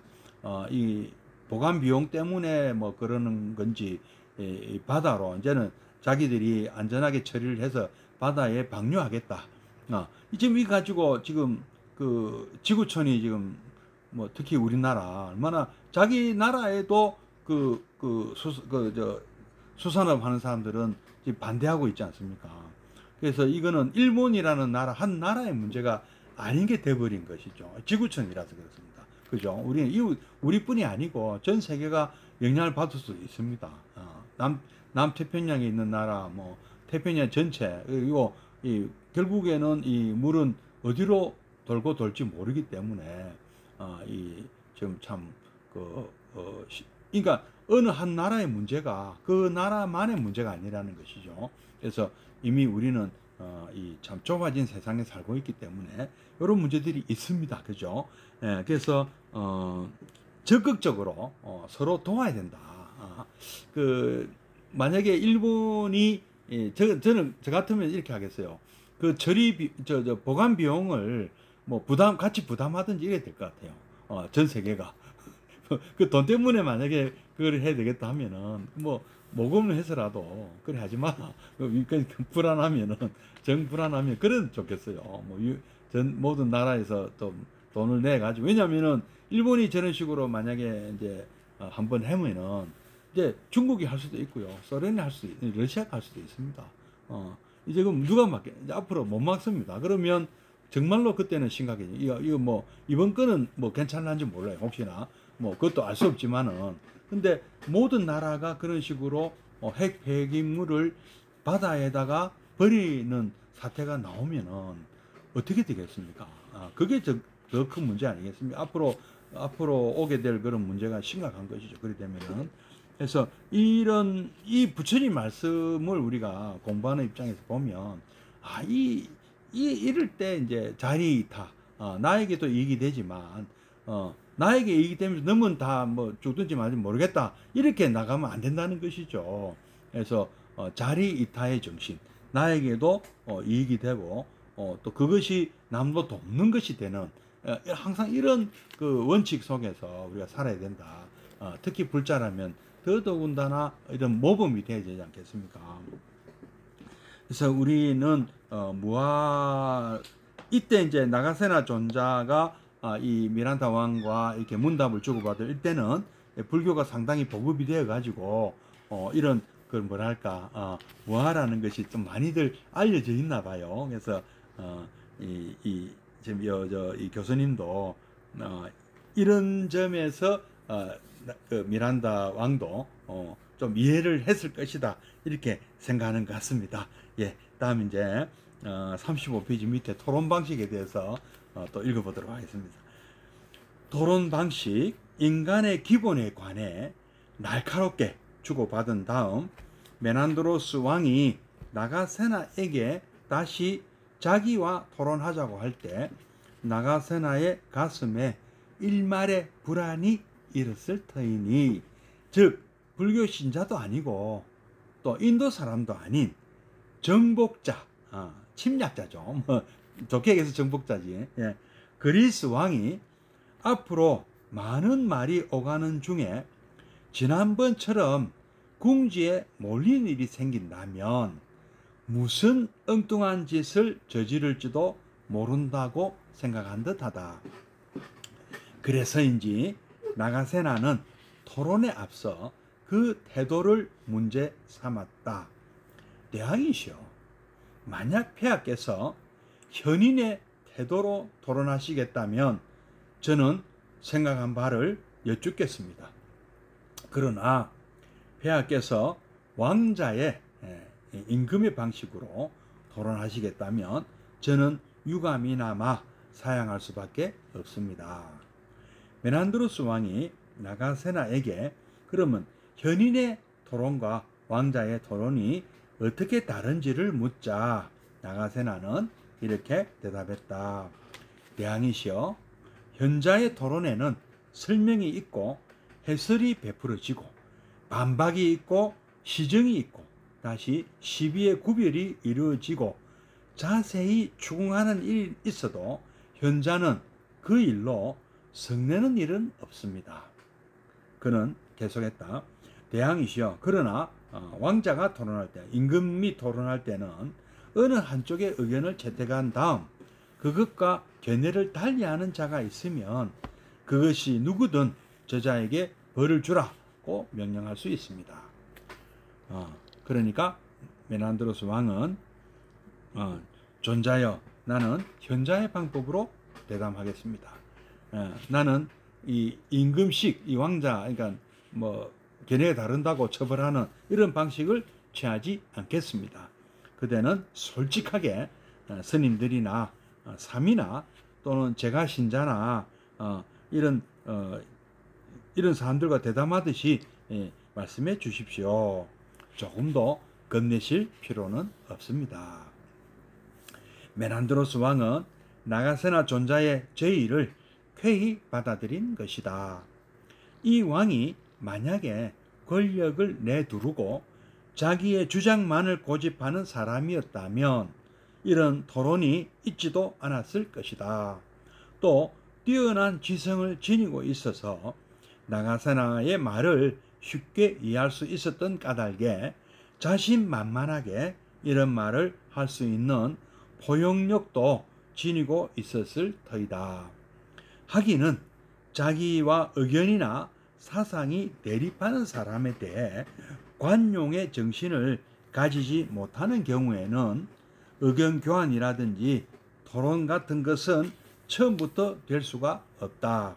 이 보관 비용 때문에 뭐 그러는 건지 바다로 이제는 자기들이 안전하게 처리를 해서 바다에 방류하겠다. 지금 이 가지고 지금 그 지구촌이 지금 뭐 특히 우리나라 얼마나 자기 나라에도 수산업 하는 사람들은 지금 반대하고 있지 않습니까? 그래서 이거는 일본이라는 나라 한 나라의 문제가 아닌 게 돼버린 것이죠. 지구촌이라서 그렇습니다. 그죠? 우리는 우리뿐이 아니고 전 세계가 영향을 받을 수 있습니다. 남태평양에 있는 나라, 뭐 태평양 전체 그리고 결국에는 이 물은 어디로 돌고 돌지 모르기 때문에 지금 참 그러니까 어느 한 나라의 문제가 그 나라만의 문제가 아니라는 것이죠. 그래서 이미 우리는 이 참 좁아진 세상에 살고 있기 때문에 이런 문제들이 있습니다. 그죠? 예, 그래서 적극적으로 서로 도와야 된다. 만약에 일본이 저는 저 같으면 이렇게 하겠어요. 그 보관 비용을 뭐 같이 부담하든지 이래야 될 것 같아요. 전 세계가. 그 돈 때문에 만약에 그걸 해야 되겠다 하면은 모금을 해서라도 그래 하지 마. 불안하면은 불안하면 그래도 좋겠어요. 전 모든 나라에서 또 돈을 내 가지고 왜냐면은 일본이 저런 식으로 만약에 이제 한번 하면은 이제 중국이 할 수도 있고요. 소련이 할 수도 있고 러시아가 할 수도 있습니다. 이제 그럼 누가 이제 앞으로 못 막습니다. 그러면 정말로 그때는 심각해요. 이거 이번 건은 괜찮은지 몰라요. 혹시나 그것도 알 수 없지만은 근데 모든 나라가 그런 식으로 핵 폐기물을 바다에다가 버리는 사태가 나오면은 어떻게 되겠습니까? 그게 더 큰 문제 아니겠습니까? 앞으로 오게 될 그런 문제가 심각한 것이죠. 그렇게 되면은 그래서 이 부처님 말씀을 우리가 공부하는 입장에서 보면 이럴 때 이제 자리이타, 나에게도 이익이 되지만 나에게 이익이 되면서 너는 다 뭐 죽든지 말든지 모르겠다 이렇게 나가면 안 된다는 것이죠. 그래서 자리이타의 정신, 나에게도 이익이 되고 또 그것이 남도 돕는 것이 되는 항상 이런 그 원칙 속에서 우리가 살아야 된다. 특히 불자라면 더더군다나 이런 모범이 되어야 되지 않겠습니까? 그래서 우리는 이때 이제 나가세나 존자가 이 미란다 왕과 이렇게 문답을 주고받을 이때는 불교가 상당히 보급이 되어 가지고 이런 그 뭐랄까 무아라는 것이 좀 많이들 알려져 있나 봐요. 그래서 지금 이 교수님도 이런 점에서 그 미란다 왕도 좀 이해를 했을 것이다 이렇게 생각하는 것 같습니다. 예, 다음 이제 35페이지 밑에 토론 방식에 대해서 또 읽어보도록 하겠습니다. 토론 방식, 인간의 기본에 관해 날카롭게 주고받은 다음 메난드로스 왕이 나가세나에게 다시 자기와 토론하자고 할 때 나가세나의 가슴에 일말의 불안이 일었을 터이니, 즉 불교 신자도 아니고 또 인도 사람도 아닌 정복자, 침략자죠. 뭐 좋게 얘기해서 정복자지. 예. 그리스 왕이 앞으로 많은 말이 오가는 중에 지난번처럼 궁지에 몰린 일이 생긴다면 무슨 엉뚱한 짓을 저지를지도 모른다고 생각한 듯하다. 그래서인지 나가세나는 토론에 앞서 그 태도를 문제 삼았다. 대왕이시여, 만약 폐하께서 현인의 태도로 토론하시겠다면 저는 생각한 바를 여쭙겠습니다. 그러나 폐하께서 왕자의 임금의 방식으로 토론하시겠다면 저는 유감이나마 사양할 수밖에 없습니다. 메난드로스 왕이 나가세나에게 그러면 현인의 토론과 왕자의 토론이 어떻게 다른지를 묻자 나가세나는 이렇게 대답했다. 대왕이시여, 현자의 토론에는 설명이 있고 해설이 베풀어지고 반박이 있고 시정이 있고 다시 시비의 구별이 이루어지고 자세히 추궁하는 일이 있어도 현자는 그 일로 성내는 일은 없습니다. 그는 계속했다. 대왕이시여, 그러나 왕자가 토론할 때, 임금이 토론할 때는 어느 한쪽의 의견을 채택한 다음 그것과 견해를 달리하는 자가 있으면 그것이 누구든 저자에게 벌을 주라고 명령할 수 있습니다. 그러니까 메난드로스 왕은 존자여, 나는 현자의 방법으로 대담하겠습니다. 나는 이 임금식, 이 왕자, 그러니까 뭐 견해가 다른다고 처벌하는 이런 방식을 취하지 않겠습니다. 그대는 솔직하게 스님들이나 삼이나 또는 제가 신자나 이런 사람들과 대담하듯이 말씀해 주십시오. 조금 더 겁내실 필요는 없습니다. 메난드로스 왕은 나가세나 존자의 제의를 쾌히 받아들인 것이다. 이 왕이 만약에 권력을 내두르고 자기의 주장만을 고집하는 사람이었다면 이런 토론이 있지도 않았을 것이다. 또 뛰어난 지성을 지니고 있어서 나가세나의 말을 쉽게 이해할 수 있었던 까닭에 자신만만하게 이런 말을 할 수 있는 포용력도 지니고 있었을 터이다. 하기는 자기와 의견이나 사상이 대립하는 사람에 대해 관용의 정신을 가지지 못하는 경우에는 의견 교환이라든지 토론 같은 것은 처음부터 될 수가 없다.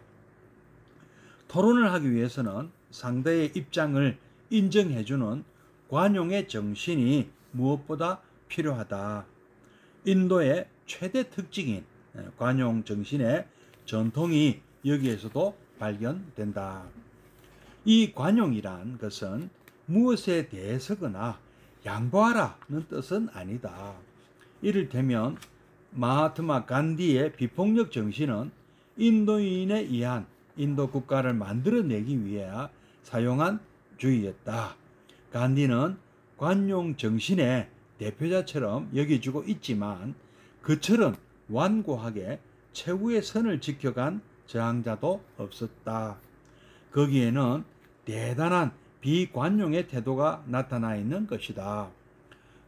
토론을 하기 위해서는 상대의 입장을 인정해주는 관용의 정신이 무엇보다 필요하다. 인도의 최대 특징인 관용 정신의 전통이 여기에서도 발견된다. 이 관용이란 것은 무엇에 대해서거나 양보하라는 뜻은 아니다. 이를테면 마하트마 간디의 비폭력 정신은 인도인에 의한 인도 국가를 만들어내기 위해 사용한 주의였다. 간디는 관용 정신의 대표자처럼 여겨지고 있지만 그처럼 완고하게 최후의 선을 지켜간 저항자도 없었다. 거기에는 대단한 비관용의 태도가 나타나 있는 것이다.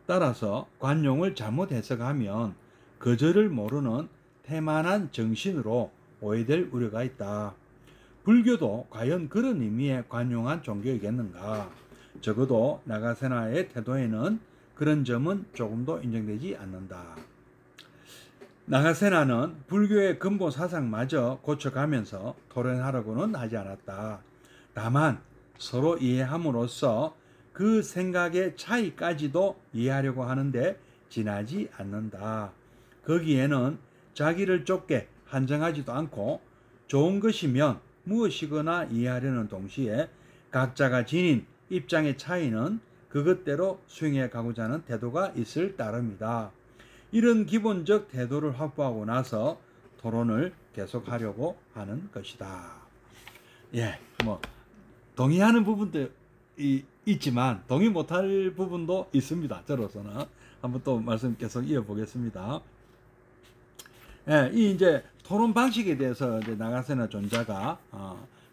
따라서 관용을 잘못 해석하면 거절을 모르는 태만한 정신으로 오해될 우려가 있다. 불교도 과연 그런 의미의 관용한 종교이겠는가? 적어도 나가세나의 태도에는 그런 점은 조금도 인정되지 않는다. 나가세나는 불교의 근본 사상마저 고쳐가면서 토론하려고는 하지 않았다. 다만 서로 이해함으로써 그 생각의 차이까지도 이해하려고 하는데 지나지 않는다. 거기에는 자기를 좁게 한정하지도 않고 좋은 것이면 무엇이거나 이해하려는 동시에 각자가 지닌 입장의 차이는 그것대로 수행해 가고자 하는 태도가 있을 따름이다. 이런 기본적 태도를 확보하고 나서 토론을 계속하려고 하는 것이다. 예, 뭐 동의하는 부분도 있지만 동의 못할 부분도 있습니다. 저로서는 한번 또 말씀 계속 이어보겠습니다. 예, 이 이제 토론 방식에 대해서 이제 나가세나 존자가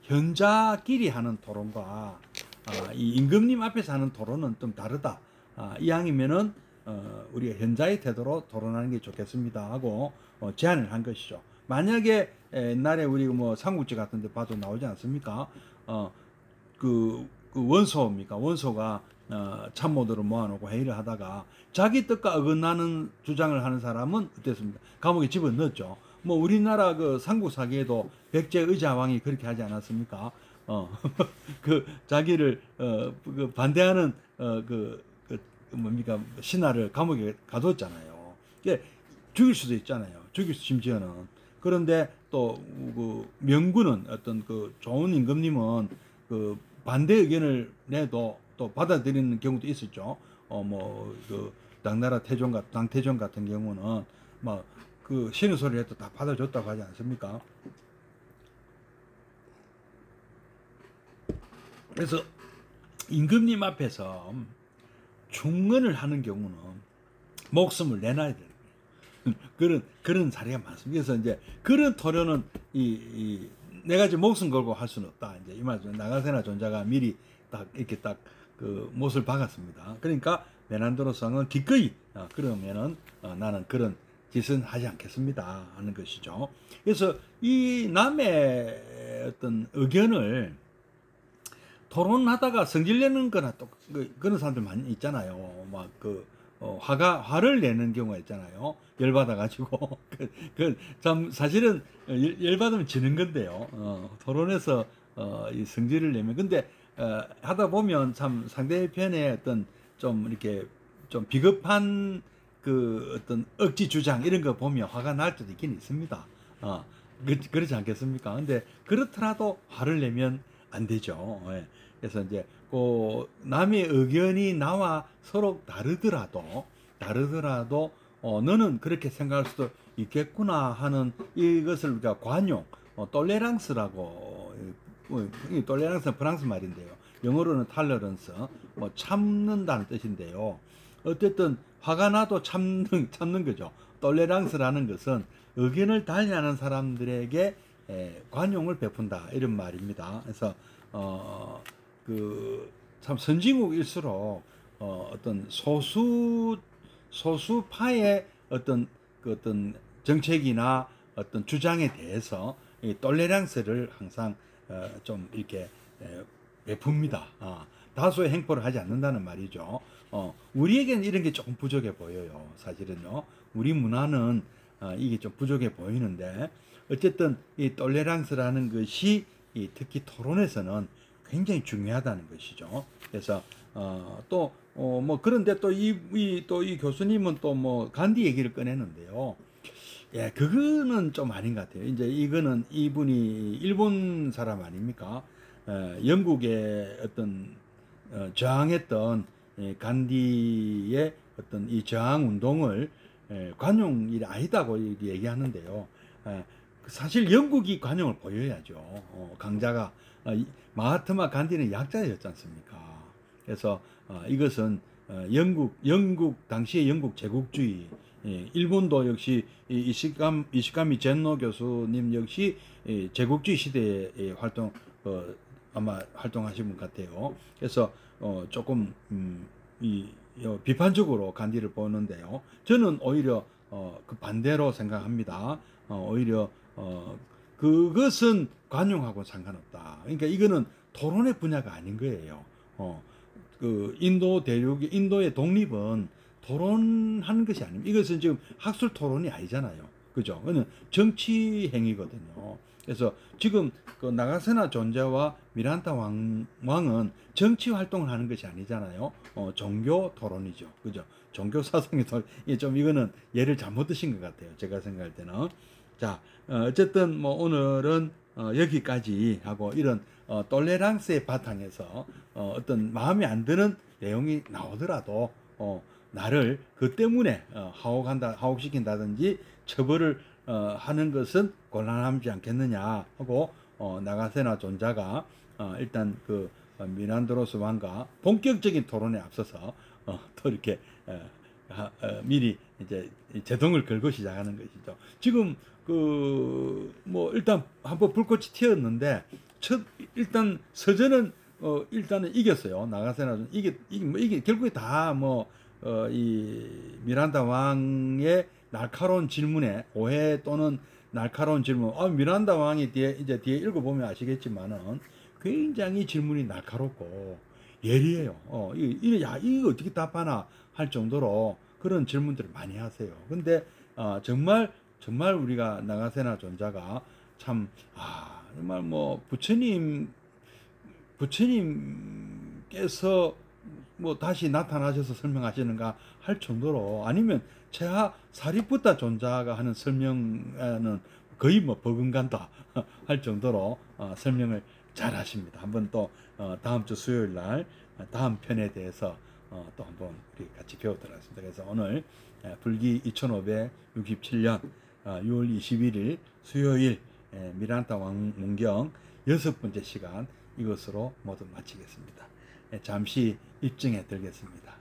현자끼리 하는 토론과 이 임금님 앞에서 하는 토론은 좀 다르다. 이왕이면은 우리가 현자의 태도로 토론하는 게 좋겠습니다 하고 제안을 한 것이죠. 만약에 옛날에 우리 뭐 삼국지 같은 데 봐도 나오지 않습니까? 그 원소입니까? 원소가 참모들을 모아놓고 회의를 하다가 자기 뜻과 어긋나는 주장을 하는 사람은 어땠습니까? 감옥에 집어넣었죠. 뭐 우리나라 그 삼국사기에도 백제 의자왕이 그렇게 하지 않았습니까? 그 자기를 그 반대하는 뭡니까 신하를 감옥에 가뒀잖아요. 죽일 수도 있잖아요. 죽일 수 심지어는. 그런데 또 그 명군은 어떤 그 좋은 임금님은 그 반대 의견을 내도 또 받아들이는 경우도 있었죠. 뭐 그 당나라 당태종 같은 경우는 뭐 그 신의 소리를 해도 다 받아줬다고 하지 않습니까? 그래서 임금님 앞에서 중언을 하는 경우는 목숨을 내놔야 돼요. 그런 사례가 많습니다. 그래서 이제 그런 토론은 내가 이제 목숨 걸고 할 수는 없다. 이제 이 말씀 나가세나 존자가 미리 딱 이렇게 딱 그 못을 박았습니다. 그러니까 메난드로성은 기꺼이 그러면은 나는 그런 짓은 하지 않겠습니다 하는 것이죠. 그래서 이 남의 어떤 의견을 토론하다가 성질내는 거나 또 그런 사람들 많이 있잖아요. 막 화를 내는 경우가 있잖아요. 열받아 가지고 참 사실은 열받으면 지는 건데요. 토론에서 이 성질을 내면 근데 하다 보면 참 상대편의 어떤 좀 이렇게 좀 비겁한 그 어떤 억지 주장 이런 거 보면 화가 날 때도 있긴 있습니다. 그렇지 않겠습니까? 근데 그렇더라도 화를 내면 안 되죠. 예. 그래서 이제 남의 의견이 나와 서로 다르더라도 너는 그렇게 생각할 수도 있겠구나 하는 이것을 우리가 관용, 톨레랑스라고 이 톨레랑스는 프랑스 말인데요. 영어로는 탈러런스, 뭐 참는다는 뜻인데요. 어쨌든 화가 나도 참는 거죠. 톨레랑스라는 것은 의견을 달리하는 사람들에게 관용을 베푼다 이런 말입니다. 그래서 참 선진국일수록 어떤 소수파의 어떤 정책이나 어떤 주장에 대해서 이 톨레랑스를 항상 좀 이렇게 베풉니다. 다수의 행포를 하지 않는다는 말이죠. 우리에게는 이런 게 조금 부족해 보여요. 사실은요. 우리 문화는 이게 좀 부족해 보이는데 어쨌든 이 톨레랑스라는 것이 특히 토론에서는 굉장히 중요하다는 것이죠. 그래서 뭐 그런데 또 이 교수님은 또 뭐 간디 얘기를 꺼내는데요. 예, 그거는 좀 아닌 것 같아요. 이제 이분이 일본 사람 아닙니까? 영국의 어떤 저항했던 간디의 어떤 이 저항 운동을 관용이 아니다고 얘기하는데요. 사실 영국이 관용을 보여야죠. 강자가 마하트마 간디는 약자였지 않습니까? 그래서 이것은 영국 당시의 영국 제국주의, 일본도 역시 이시카미 젠노 교수님 역시 제국주의 시대에 아마 활동하신 분 같아요. 그래서 조금 비판적으로 간디를 보는데요. 저는 오히려 그 반대로 생각합니다. 오히려 그것은 관용하고 상관없다. 그러니까 이거는 토론의 분야가 아닌 거예요. 그 인도의 독립은 토론하는 것이 아닙니다. 이것은 지금 학술 토론이 아니잖아요. 그죠? 그는 정치 행위거든요. 그래서 지금 그 나가세나 존재와 미란타 왕은 정치 활동을 하는 것이 아니잖아요. 종교 토론이죠. 그죠? 종교 사상의 토론. 좀 이거는 예를 잘못 드신 것 같아요. 제가 생각할 때는. 자, 어쨌든 뭐 오늘은 여기까지 하고 이런 톨레랑스의 바탕에서 어떤 마음에 안 드는 내용이 나오더라도 나를 그 때문에 하옥시킨다든지 처벌을 하는 것은 곤란하지 않겠느냐 하고 나가세나 존자가 일단 그 미란드로스 왕과 본격적인 토론에 앞서서 또 이렇게 미리 이제 제동을 걸고 시작하는 것이죠. 지금 그 뭐 일단 한번 불꽃이 튀었는데 일단 서전은 일단은 이겼어요. 나가세나 이게 결국에 다 이 미란다 왕의 날카로운 질문에 오해 또는 날카로운 질문. 미란다 왕이 뒤에 읽어보면 아시겠지만은 굉장히 질문이 날카롭고 예리해요. 이거 어떻게 답하나 할 정도로 그런 질문들을 많이 하세요. 근데 정말 우리가 나가세나 존자가 참 정말 뭐 부처님께서 뭐 다시 나타나셔서 설명하시는가 할 정도로, 아니면 최하 사리푸타 존자가 하는 설명은 거의 뭐 버금간다 할 정도로 설명을 잘 하십니다. 한번 또 다음 주 수요일 날 다음 편에 대해서 또 한번 우리 같이 배우도록 하겠습니다. 그래서 오늘 불기 2567년 6월 21일 수요일 미란타 왕문경 6번째 시간 이것으로 모두 마치겠습니다. 잠시 입증해 드리겠습니다.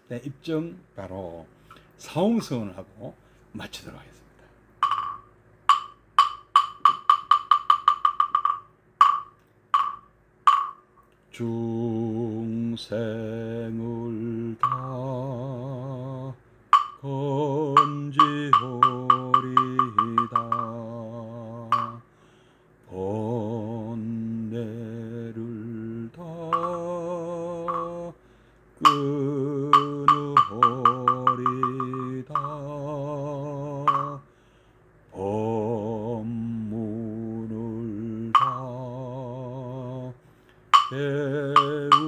네, 입증 바로 사홍서원을 하고 마치도록 하겠습니다. 중생을 다 건지오리다 번뇌를 다 끊으오리다 법문을 다 배우오리다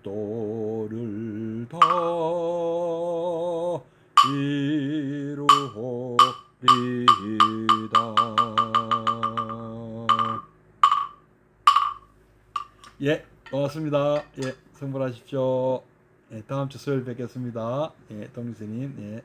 불도를 다 이루오리다. 예, 고맙습니다. 예, 성불하십시오. 예, 다음 주 수요일 뵙겠습니다. 예, 동생님. 예.